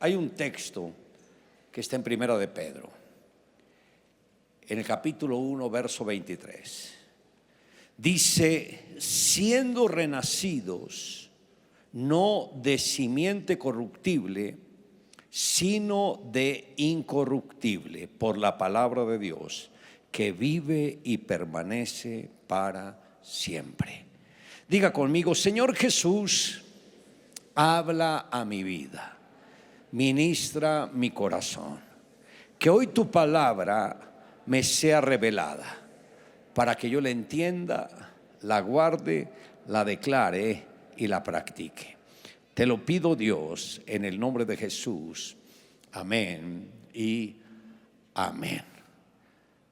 Hay un texto que está en Primera de Pedro, en el capítulo 1, verso 23. Dice: siendo renacidos, no de simiente corruptible, sino de incorruptible, por la palabra de Dios, que vive y permanece para siempre. Diga conmigo: Señor Jesús, habla a mi vida, ministra mi corazón, que hoy tu palabra me sea revelada, para que yo la entienda, la guarde, la declare y la practique. Te lo pido, Dios, en el nombre de Jesús. Amén y amén.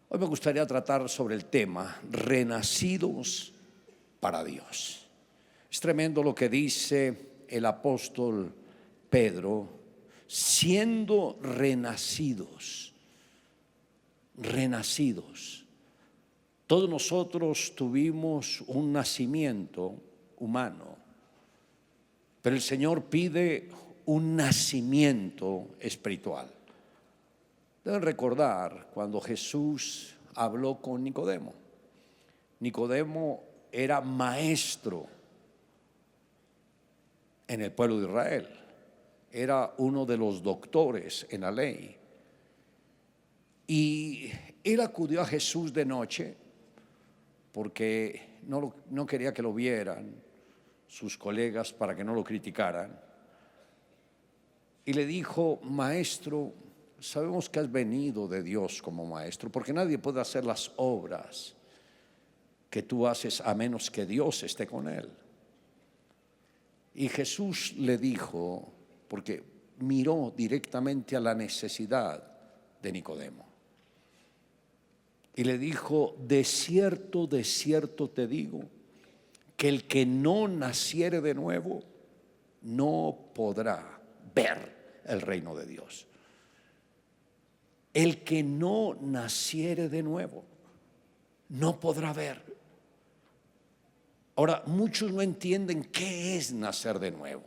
Hoy me gustaría tratar sobre el tema renacidos para Dios. Es tremendo lo que dice el apóstol Pedro: siendo renacidos. Todos nosotros tuvimos un nacimiento humano, pero el Señor pide un nacimiento espiritual. Deben recordar cuando Jesús habló con Nicodemo. Nicodemo era maestro en el pueblo de Israel, era uno de los doctores en la ley, y él acudió a Jesús de noche porque no quería que lo vieran sus colegas, para que no lo criticaran, y le dijo: maestro, sabemos que has venido de Dios como maestro, porque nadie puede hacer las obras que tú haces a menos que Dios esté con él. Y Jesús le dijo, porque miró directamente a la necesidad de Nicodemo, y le dijo: de cierto te digo, que el que no naciere de nuevo no podrá ver el reino de Dios. El que no naciere de nuevo no podrá ver. Ahora, muchos no entienden qué es nacer de nuevo.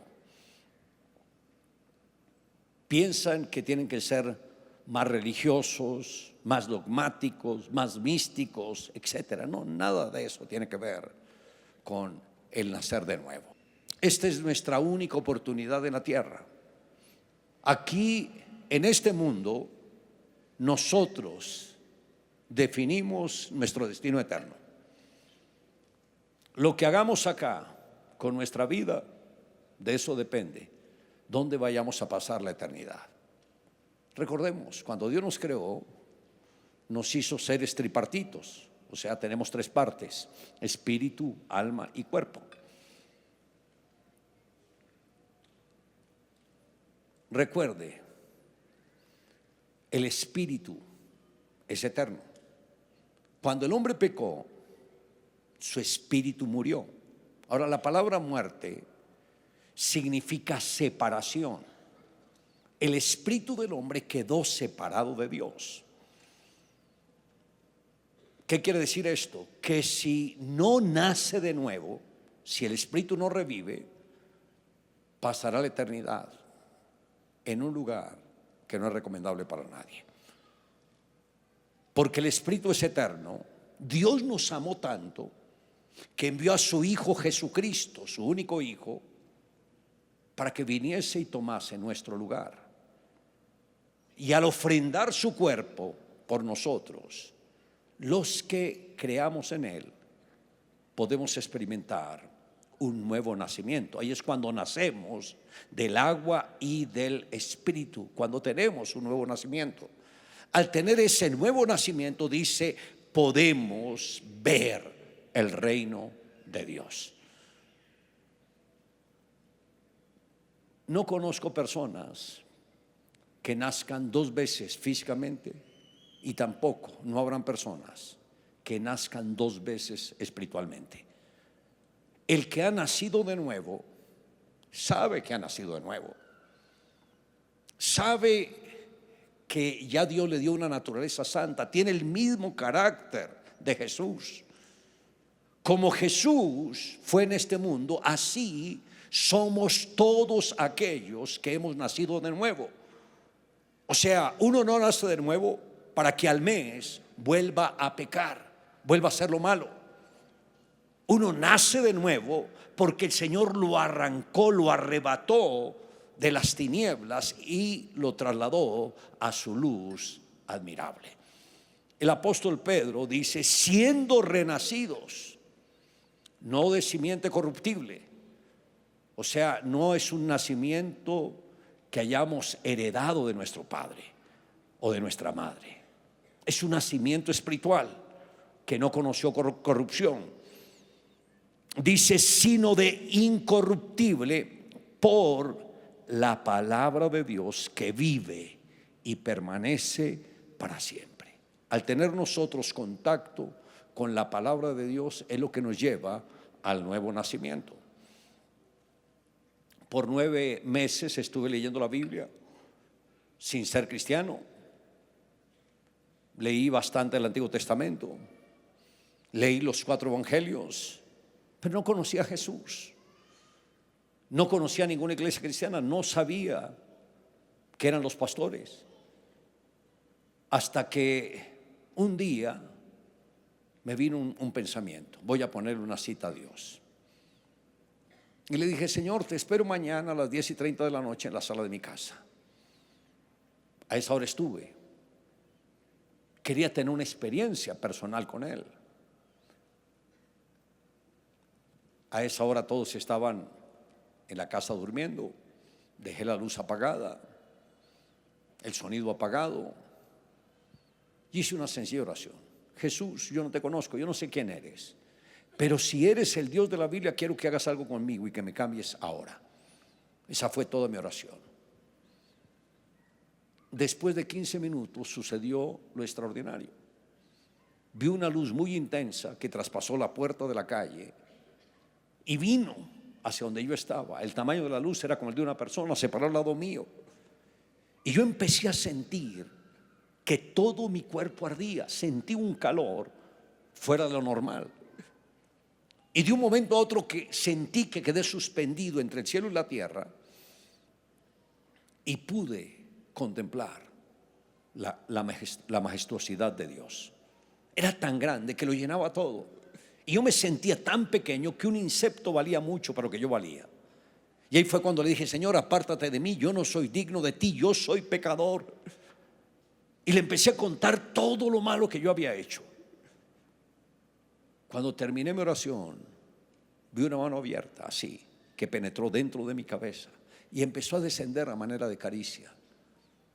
Piensan que tienen que ser más religiosos, más dogmáticos, más místicos, etcétera. No, nada de eso tiene que ver con el nacer de nuevo. Esta es nuestra única oportunidad en la tierra. Aquí, en este mundo, nosotros definimos nuestro destino eterno. Lo que hagamos acá con nuestra vida, de eso depende dónde vayamos a pasar la eternidad. Recordemos, cuando Dios nos creó, nos hizo seres tripartitos, o sea, tenemos tres partes: espíritu, alma y cuerpo. Recuerde, el espíritu es eterno. Cuando el hombre pecó, su espíritu murió. Ahora, la palabra muerte significa separación. El espíritu del hombre quedó separado de Dios. ¿Qué quiere decir esto? Que si no nace de nuevo, si el espíritu no revive, pasará la eternidad en un lugar que no es recomendable para nadie. Porque el espíritu es eterno. Dios nos amó tanto que envió a su Hijo Jesucristo, su único Hijo, para que viniese y tomase nuestro lugar. Y al ofrendar su cuerpo por nosotros, los que creamos en Él podemos experimentar un nuevo nacimiento. Ahí es cuando nacemos del agua y del espíritu, cuando tenemos un nuevo nacimiento. Al tener ese nuevo nacimiento, dice, podemos ver el reino de Dios. No conozco personas que nazcan dos veces físicamente, y tampoco no habrán personas que nazcan dos veces espiritualmente. El que ha nacido de nuevo sabe que ha nacido de nuevo, sabe que ya Dios le dio una naturaleza santa, tiene el mismo carácter de Jesús. como Jesús fue en este mundo, así somos todos aquellos que hemos nacido de nuevo. O sea, uno no nace de nuevo para que al mes vuelva a pecar, vuelva a hacer lo malo. Uno nace de nuevo porque el Señor lo arrancó, lo arrebató de las tinieblas y lo trasladó a su luz admirable. El apóstol Pedro dice, siendo renacidos, no de simiente corruptible. O sea, no es un nacimiento que hayamos heredado de nuestro padre o de nuestra madre. Es un nacimiento espiritual que no conoció corrupción. Dice, sino de incorruptible por la palabra de Dios que vive y permanece para siempre. Al tener nosotros contacto con la palabra de Dios es lo que nos lleva al nuevo nacimiento. Por 9 meses estuve leyendo la Biblia sin ser cristiano. Leí bastante el Antiguo Testamento, leí los 4 evangelios, pero no conocía a Jesús. No conocía ninguna iglesia cristiana, no sabía que eran los pastores. Hasta que un día me vino un pensamiento. Voy a ponerle una cita a Dios. Y le dije, Señor, te espero mañana a las 10:30 de la noche en la sala de mi casa. A esa hora estuve. Quería tener una experiencia personal con Él. A esa hora todos estaban en la casa durmiendo. Dejé la luz apagada, el sonido apagado, y hice una sencilla oración. Jesús, yo no te conozco, yo no sé quién eres, pero si eres el Dios de la Biblia, quiero que hagas algo conmigo y que me cambies ahora. Esa fue toda mi oración. Después de 15 minutos sucedió lo extraordinario. Vi una luz muy intensa que traspasó la puerta de la calle y vino hacia donde yo estaba. El tamaño de la luz era como el de una persona, se paró al lado mío. Y yo empecé a sentir que todo mi cuerpo ardía. Sentí un calor fuera de lo normal. Y de un momento a otro que sentí que quedé suspendido entre el cielo y la tierra y pude contemplar la majestuosidad de Dios. Era tan grande que lo llenaba todo. Y yo me sentía tan pequeño que un insecto valía mucho para lo que yo valía. Y ahí fue cuando le dije, Señor, apártate de mí, yo no soy digno de ti, yo soy pecador. Y le empecé a contar todo lo malo que yo había hecho. Cuando terminé mi oración, vi una mano abierta, así, que penetró dentro de mi cabeza y empezó a descender a manera de caricia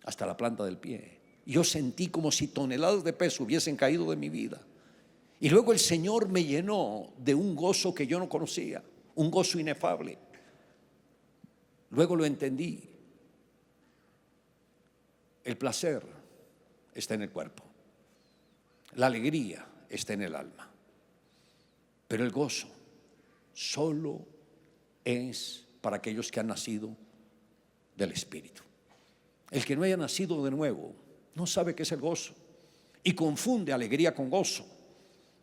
hasta la planta del pie. Y yo sentí como si toneladas de peso hubiesen caído de mi vida. Y luego el Señor me llenó de un gozo que yo no conocía, un gozo inefable. Luego lo entendí. El placer está en el cuerpo, la alegría está en el alma, pero el gozo solo es para aquellos que han nacido del Espíritu. El que no haya nacido de nuevo no sabe qué es el gozo y confunde alegría con gozo.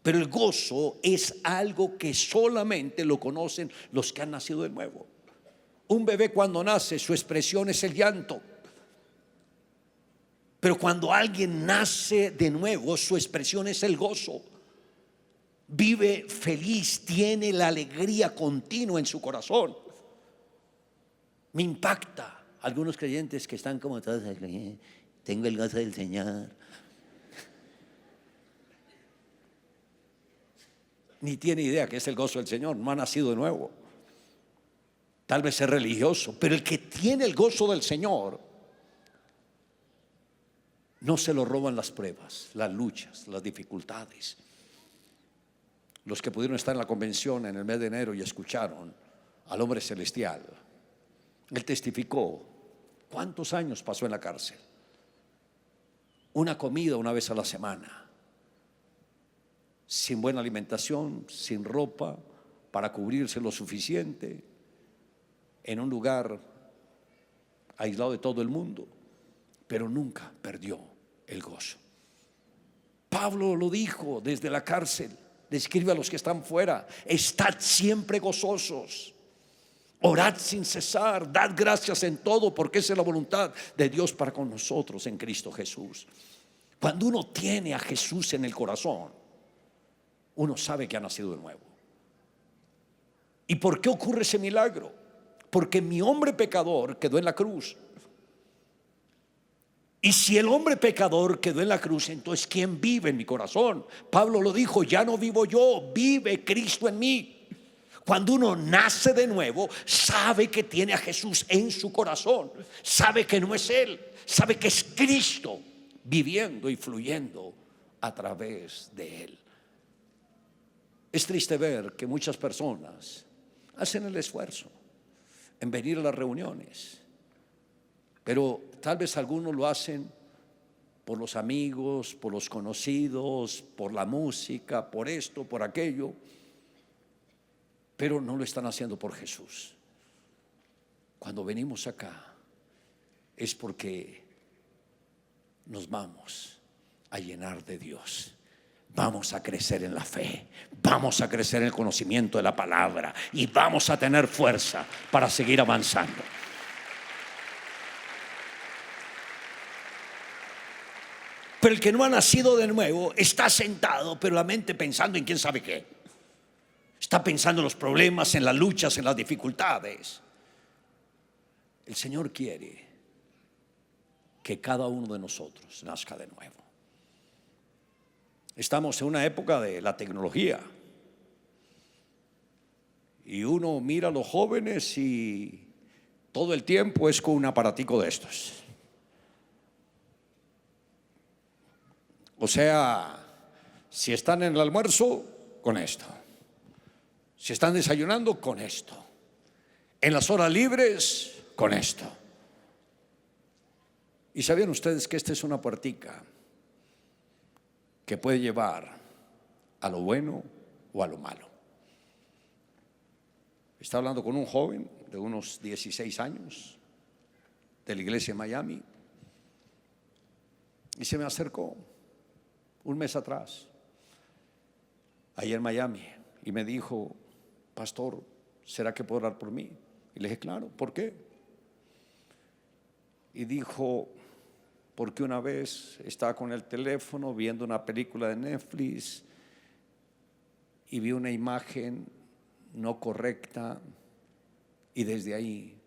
Pero el gozo es algo que solamente lo conocen los que han nacido de nuevo. Un bebé cuando nace, su expresión es el llanto. Pero cuando alguien nace de nuevo, su expresión es el gozo. Vive feliz, tiene la alegría continua en su corazón. Me impacta algunos creyentes que están como todos, tengo el gozo del Señor. Ni tiene idea que es el gozo del Señor, no ha nacido de nuevo. Tal vez es religioso, pero el que tiene el gozo del Señor no se lo roban las pruebas, las luchas, las dificultades. Los que pudieron estar en la convención en el mes de enero y escucharon al hombre celestial, él testificó cuántos años pasó en la cárcel. Una comida una vez a la semana, sin buena alimentación, sin ropa para cubrirse lo suficiente, en un lugar aislado de todo el mundo, pero nunca perdió el gozo. Pablo lo dijo desde la cárcel. Describe a los que están fuera. Estad siempre gozosos. Orad sin cesar. Dad gracias en todo, porque esa es la voluntad de Dios para con nosotros en Cristo Jesús. Cuando uno tiene a Jesús en el corazón, uno sabe que ha nacido de nuevo. ¿Y por qué ocurre ese milagro? Porque mi hombre pecador quedó en la cruz. Y si el hombre pecador quedó en la cruz, entonces ¿quién vive en mi corazón? Pablo lo dijo: ya no vivo yo, vive Cristo en mí. Cuando uno nace de nuevo, sabe que tiene a Jesús en su corazón. Sabe que no es él, sabe que es Cristo viviendo y fluyendo a través de él. Es triste ver que muchas personas hacen el esfuerzo en venir a las reuniones, pero tal vez algunos lo hacen por los amigos, por los conocidos, por la música, por esto, por aquello, pero no lo están haciendo por Jesús. Cuando venimos acá es porque nos vamos a llenar de Dios. Vamos a crecer en la fe, vamos a crecer en el conocimiento de la palabra y vamos a tener fuerza para seguir avanzando. Pero el que no ha nacido de nuevo está sentado, pero la mente pensando en quién sabe qué. Está pensando en los problemas, en las luchas, en las dificultades. El Señor quiere que cada uno de nosotros nazca de nuevo. Estamos en una época de la tecnología y uno mira a los jóvenes y todo el tiempo es con un aparatico de estos. O sea, si están en el almuerzo, con esto. Si están desayunando, con esto. En las horas libres, con esto. ¿Y sabían ustedes que esta es una puertica que puede llevar a lo bueno o a lo malo? Estaba hablando con un joven de unos 16 años de la iglesia de Miami y se me acercó un mes atrás, ahí en Miami, y me dijo: pastor, ¿será que puedo orar por mí? Y le dije: claro, ¿por qué? Y dijo: porque una vez estaba con el teléfono viendo una película de Netflix y vi una imagen no correcta y desde ahí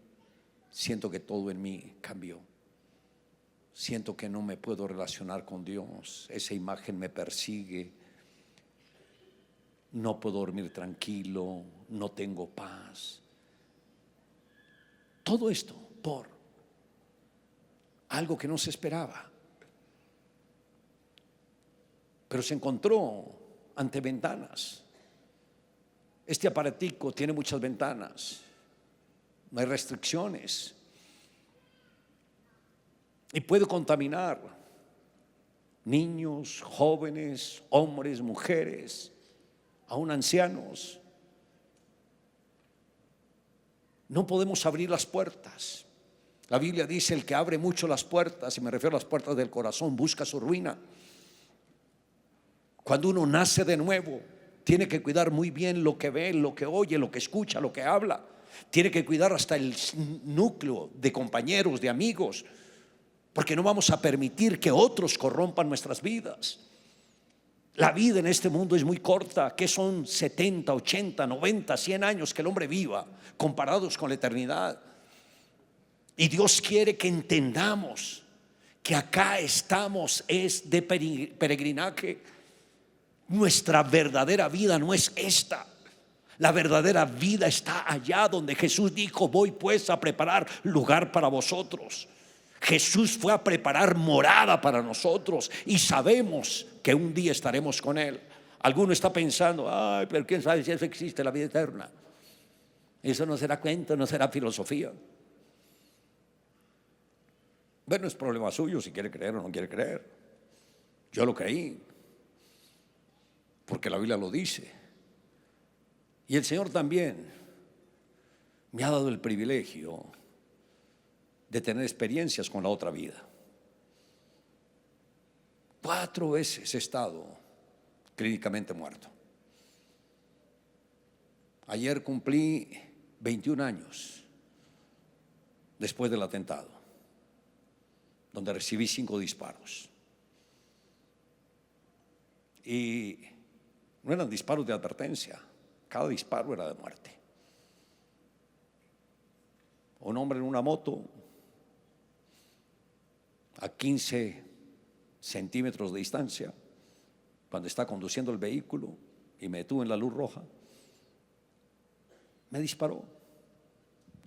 siento que todo en mí cambió. Siento que no me puedo relacionar con Dios. Esa imagen me persigue. No puedo dormir tranquilo, no tengo paz. Todo esto por algo que no se esperaba. Pero se encontró ante ventanas. Este aparatico tiene muchas ventanas, no hay restricciones y puede contaminar niños, jóvenes, hombres, mujeres, aún ancianos. No podemos abrir las puertas. La Biblia dice: el que abre mucho las puertas, y me refiero a las puertas del corazón, busca su ruina. Cuando uno nace de nuevo, tiene que cuidar muy bien lo que ve, lo que oye, lo que escucha, lo que habla. Tiene que cuidar hasta el núcleo de compañeros, de amigos, porque no vamos a permitir que otros corrompan nuestras vidas. La vida en este mundo es muy corta, que son 70, 80, 90, 100 años que el hombre viva, comparados con la eternidad. Y Dios quiere que entendamos que acá estamos es de peregrinaje. Nuestra verdadera vida no es esta. La verdadera vida está allá donde Jesús dijo: voy pues a preparar lugar para vosotros. Jesús fue a preparar morada para nosotros y sabemos que un día estaremos con Él. Alguno está pensando: ay, pero quién sabe si eso existe, la vida eterna. Eso no será cuento, no será filosofía. Bueno, es problema suyo si quiere creer o no quiere creer. Yo lo creí porque la Biblia lo dice. Y el Señor también me ha dado el privilegio de tener experiencias con la otra vida. 4 veces he estado clínicamente muerto. Ayer cumplí 21 años después del atentado, donde recibí 5 disparos. Y no eran disparos de advertencia, cada disparo era de muerte. Un hombre en una moto a 15 centímetros de distancia, cuando está conduciendo el vehículo y me detuve en la luz roja, me disparó,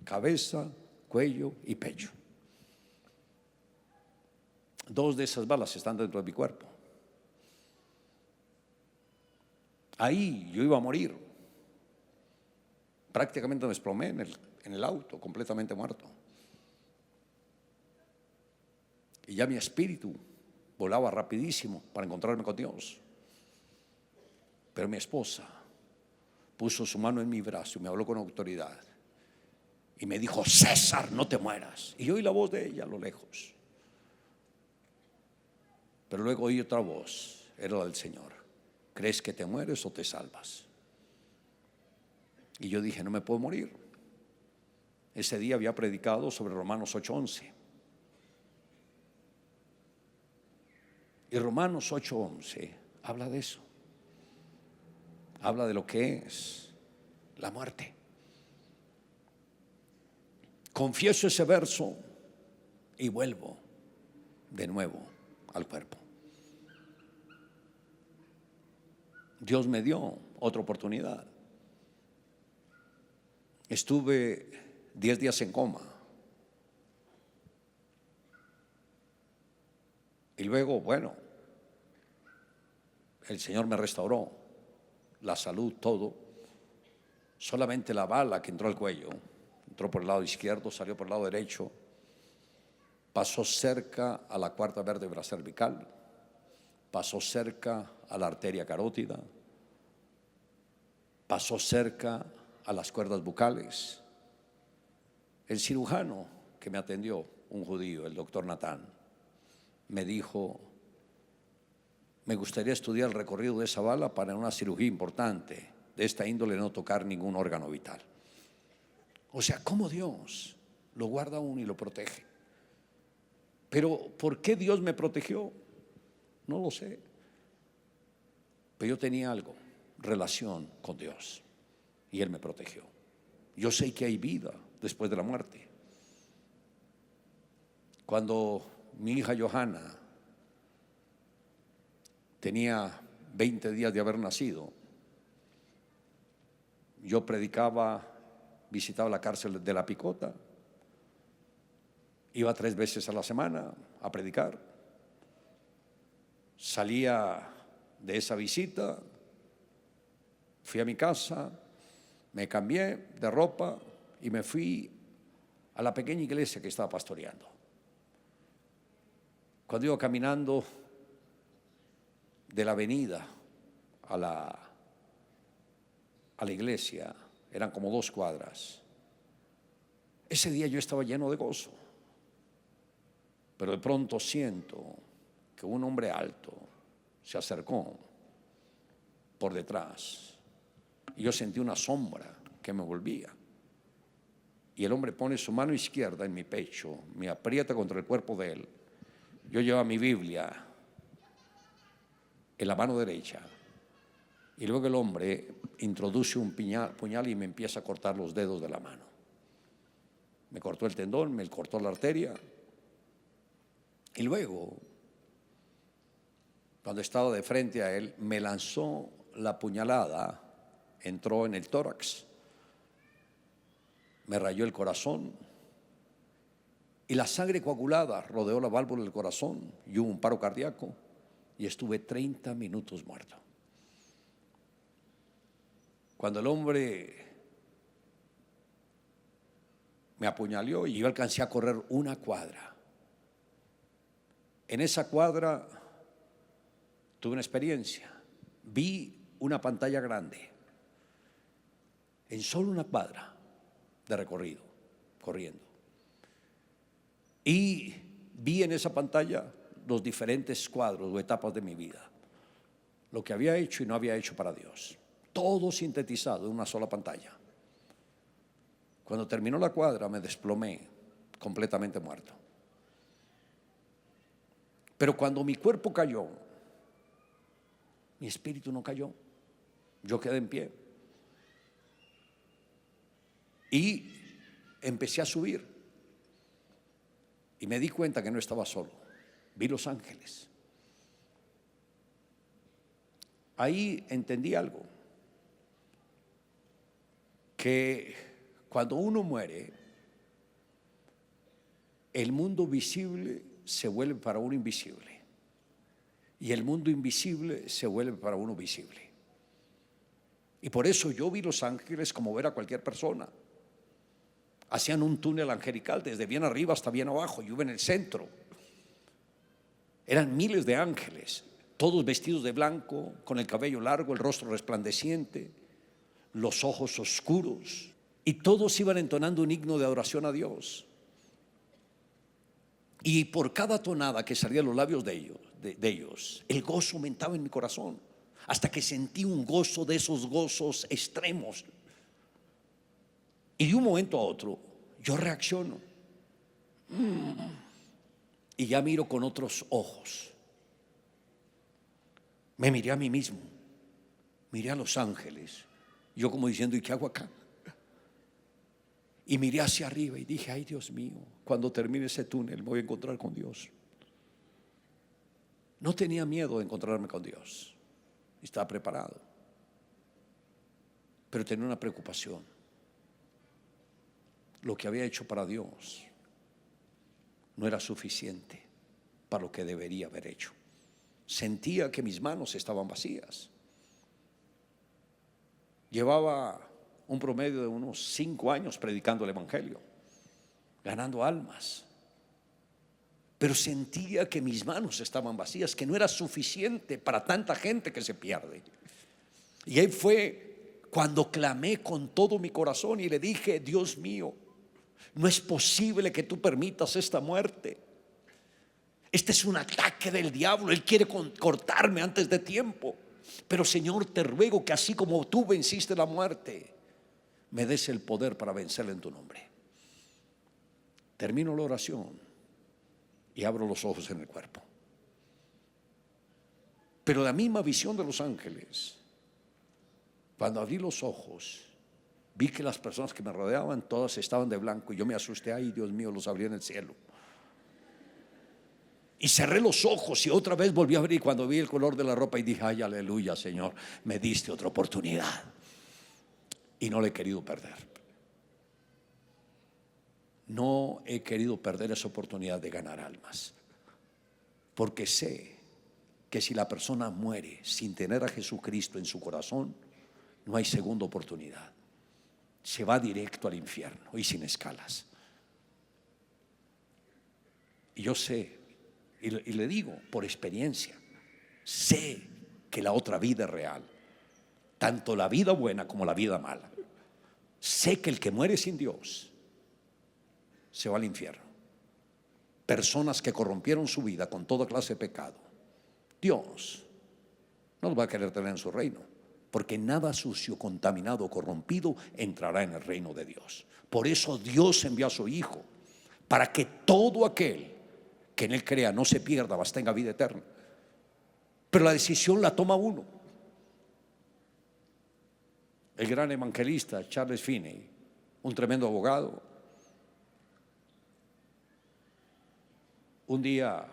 cabeza, cuello y pecho. 2 de esas balas están dentro de mi cuerpo. Ahí yo iba a morir. Prácticamente me desplomé en el auto, completamente muerto. Y ya mi espíritu volaba rapidísimo para encontrarme con Dios. Pero mi esposa puso su mano en mi brazo y me habló con autoridad. Y me dijo: César, no te mueras. Y yo oí la voz de ella a lo lejos. Pero luego oí otra voz, era la del Señor: ¿crees que te mueres o te salvas? Y yo dije: no me puedo morir. Ese día había predicado sobre Romanos 8:11. Y Romanos 8:11 habla de eso. Habla de lo que es la muerte. Confieso ese verso y vuelvo de nuevo al cuerpo. Dios me dio otra oportunidad. Estuve 10 días en coma. Y luego, bueno, el Señor me restauró la salud, todo. Solamente la bala que entró al cuello, entró por el lado izquierdo, salió por el lado derecho, pasó cerca a la cuarta vértebra cervical, pasó cerca a la arteria carótida, pasó cerca a las cuerdas bucales. El cirujano que me atendió, un judío, el doctor Natán, me dijo: me gustaría estudiar el recorrido de esa bala para una cirugía importante de esta índole, no tocar ningún órgano vital. O sea, cómo Dios lo guarda a uno y lo protege. Pero ¿por qué Dios me protegió? No lo sé. Pero yo tenía algo, relación con Dios, y Él me protegió. Yo sé que hay vida después de la muerte. Cuando mi hija Johanna tenía 20 días de haber nacido, yo predicaba, visitaba la cárcel de La Picota, iba 3 veces a la semana a predicar. Salía de esa visita, fui a mi casa, me cambié de ropa y me fui a la pequeña iglesia que estaba pastoreando. Cuando iba caminando de la avenida a la iglesia, eran como 2 cuadras. Ese día yo estaba lleno de gozo, pero de pronto siento que un hombre alto se acercó por detrás y yo sentí una sombra que me envolvía. Y el hombre pone su mano izquierda en mi pecho, me aprieta contra el cuerpo de él. Yo llevaba mi Biblia en la mano derecha y luego el hombre introduce un puñal y me empieza a cortar los dedos de la mano. Me cortó el tendón, me cortó la arteria y luego, cuando estaba de frente a él, me lanzó la puñalada, entró en el tórax, me rayó el corazón y la sangre coagulada rodeó la válvula del corazón y hubo un paro cardíaco y estuve 30 minutos muerto. Cuando el hombre me apuñaló y yo alcancé a correr 1 cuadra. En esa cuadra tuve una experiencia. Vi una pantalla grande en solo 1 cuadra de recorrido, corriendo. Y vi en esa pantalla los diferentes cuadros o etapas de mi vida, lo que había hecho y no había hecho para Dios. todo sintetizado en una sola pantalla. Cuando terminó la cuadra me desplomé, completamente muerto. Pero cuando mi cuerpo cayó, mi espíritu no cayó. Yo quedé en pie. Y empecé a subir. Y me di cuenta que no estaba solo. Vi los ángeles. Ahí entendí algo. Que cuando uno muere, el mundo visible se vuelve para uno invisible. Y el mundo invisible se vuelve para uno visible. Y por eso yo vi los ángeles como ver a cualquier persona. Hacían un túnel angelical desde bien arriba hasta bien abajo. Yo iba en el centro. Eran miles de ángeles, todos vestidos de blanco, con el cabello largo, el rostro resplandeciente, los ojos oscuros. Y todos iban entonando un himno de adoración a Dios. Y por cada tonada que salía de los labios de ellos, el gozo aumentaba en mi corazón, hasta que sentí un gozo de esos gozos extremos. Y de un momento a otro yo reacciono y ya miro con otros ojos. Me miré a mí mismo, miré a los ángeles, yo como diciendo, ¿y qué hago acá? Y miré hacia arriba y dije, ay Dios mío, cuando termine ese túnel me voy a encontrar con Dios. No tenía miedo de encontrarme con Dios, estaba preparado, pero tenía una preocupación. Lo que había hecho para Dios no era suficiente para lo que debería haber hecho. Sentía que mis manos estaban vacías. Llevaba un promedio de unos 5 años predicando el evangelio, ganando almas, pero sentía que mis manos estaban vacías, que no era suficiente para tanta gente que se pierde. Y ahí fue cuando clamé con todo mi corazón y le dije, Dios mío, no es posible que tú permitas esta muerte. Este es un ataque del diablo. Él quiere cortarme antes de tiempo. Pero Señor, te ruego que así como tú venciste la muerte, me des el poder para vencerla en tu nombre. Termino la oración y abro los ojos en el cuerpo. Pero la misma visión de los ángeles, cuando abrí los ojos, vi que las personas que me rodeaban todas estaban de blanco y yo me asusté. Ay, Dios mío, los abrí en el cielo. Y cerré los ojos y otra vez volví a abrir cuando vi el color de la ropa y dije, ay, aleluya, Señor, me diste otra oportunidad. Y no la he querido perder. No he querido perder esa oportunidad de ganar almas. Porque sé que si la persona muere sin tener a Jesucristo en su corazón, no hay segunda oportunidad. Se va directo al infierno y sin escalas. Y yo sé, y le digo por experiencia, sé que la otra vida es real, tanto la vida buena como la vida mala. Sé que el que muere sin Dios se va al infierno. Personas que corrompieron su vida con toda clase de pecado, Dios no los va a querer tener en su reino, porque nada sucio, contaminado o corrompido entrará en el reino de Dios. Por eso Dios envió a su Hijo, para que todo aquel que en Él crea no se pierda, mas tenga vida eterna. Pero la decisión la toma uno. El gran evangelista Charles Finney, un tremendo abogado, un día,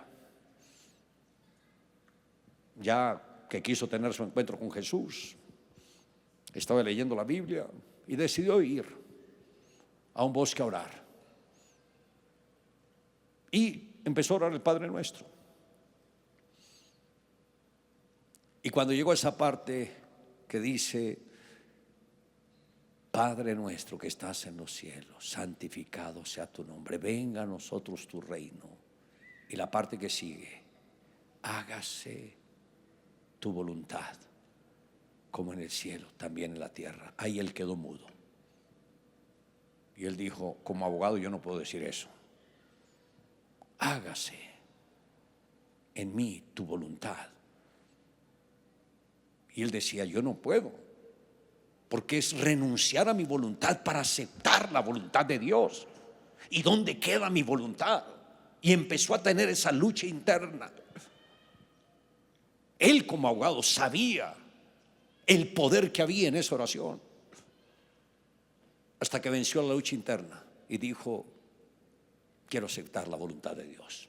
ya que quiso tener su encuentro con Jesús, estaba leyendo la Biblia y decidió ir a un bosque a orar. Y empezó a orar el Padre Nuestro. Y cuando llegó a esa parte que dice, Padre nuestro que estás en los cielos, santificado sea tu nombre, venga a nosotros tu reino. Y la parte que sigue, hágase tu voluntad, como en el cielo, también en la tierra. Ahí él quedó mudo. Y él dijo, como abogado yo no puedo decir eso. Hágase en mí tu voluntad. Y él decía, yo no puedo, porque es renunciar a mi voluntad para aceptar la voluntad de Dios. ¿Y dónde queda mi voluntad? Y empezó a tener esa lucha interna. Él como abogado sabía el poder que había en esa oración, hasta que venció la lucha interna y dijo: quiero aceptar la voluntad de Dios.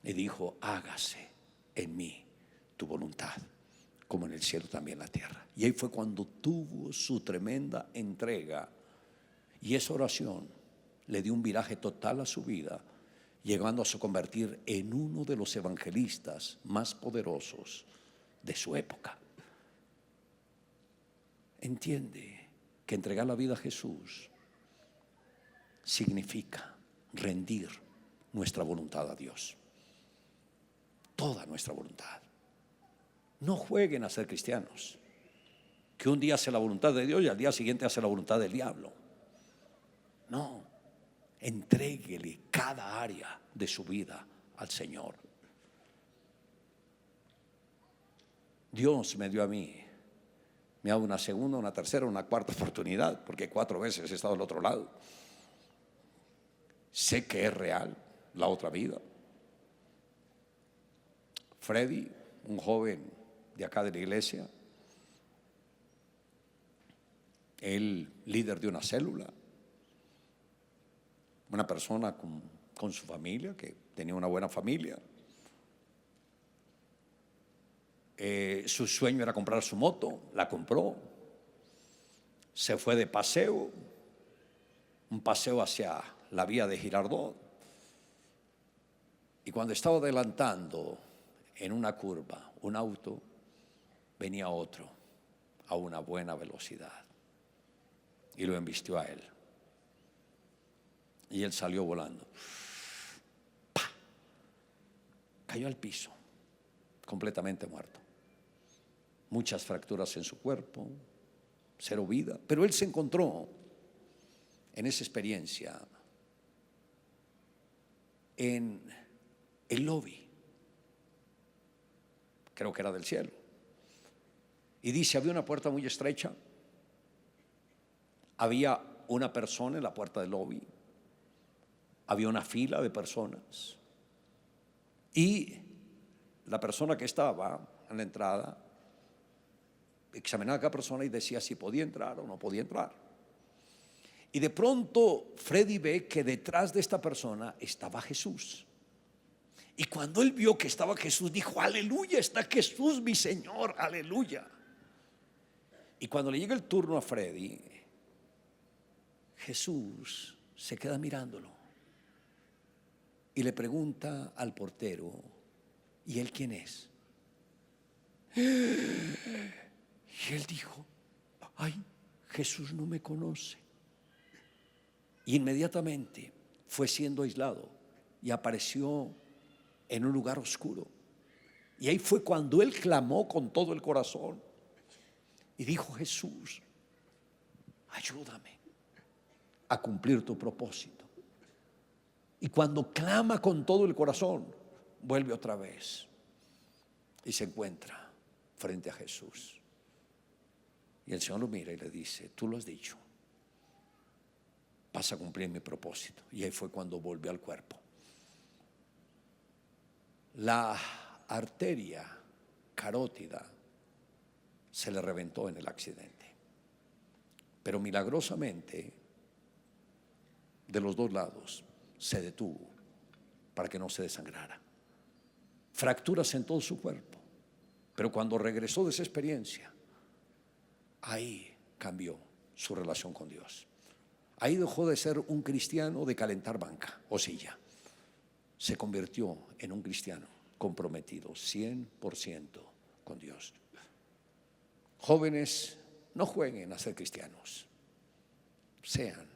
Y dijo: hágase en mí tu voluntad, como en el cielo también en la tierra. Y ahí fue cuando tuvo su tremenda entrega, y esa oración le dio un viraje total a su vida, llegando a se convertir en uno de los evangelistas más poderosos de su época. Entiende que entregar la vida a Jesús significa rendir nuestra voluntad a Dios, toda nuestra voluntad. No jueguen a ser cristianos, que un día hace la voluntad de Dios y al día siguiente hace la voluntad del diablo. No, entréguele cada área de su vida al Señor. Dios me dio a mí, me ha dado una segunda, una tercera, una cuarta oportunidad, porque 4 veces he estado al otro lado. Sé que es real la otra vida. Freddy, un joven de acá de la iglesia, él líder de una célula, una persona con su familia, que tenía una buena familia. Su sueño era comprar su moto, la compró, se fue de paseo, un paseo hacia la vía de Girardot, y cuando estaba adelantando en una curva un auto, venía otro a una buena velocidad y lo embistió a él, y él salió volando. ¡Pah! Cayó al piso, completamente muerto. Muchas fracturas en su cuerpo, 0 vida. Pero él se encontró en esa experiencia en el lobby, creo que era del cielo, y dice: había una puerta muy estrecha, había una persona en la puerta del lobby, había una fila de personas, y la persona que estaba en la entrada examinaba a cada persona y decía si podía entrar o no podía entrar. Y de pronto Freddy ve que detrás de esta persona estaba Jesús. Y cuando él vio que estaba Jesús, dijo: aleluya, está Jesús, mi Señor, aleluya. Y cuando le llega el turno a Freddy, Jesús se queda mirándolo y le pregunta al portero: ¿y él quién es? Y él dijo: ay, Jesús no me conoce. Y inmediatamente fue siendo aislado y apareció en un lugar oscuro. Y ahí fue cuando él clamó con todo el corazón y dijo: Jesús, ayúdame a cumplir tu propósito. Y cuando clama con todo el corazón, vuelve otra vez y se encuentra frente a Jesús. Y el Señor lo mira y le dice: tú lo has dicho, vas a cumplir mi propósito. Y ahí fue cuando volvió al cuerpo. La arteria carótida se le reventó en el accidente, pero milagrosamente de los 2 lados se detuvo para que no se desangrara. Fracturas en todo su cuerpo, pero cuando regresó de esa experiencia, ahí cambió su relación con Dios. Ahí dejó de ser un cristiano de calentar banca o silla. Se convirtió en un cristiano comprometido 100% con Dios. Jóvenes, no jueguen a ser cristianos, sean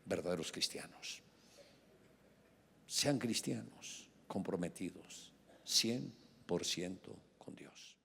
verdaderos cristianos. Sean cristianos comprometidos 100% con Dios.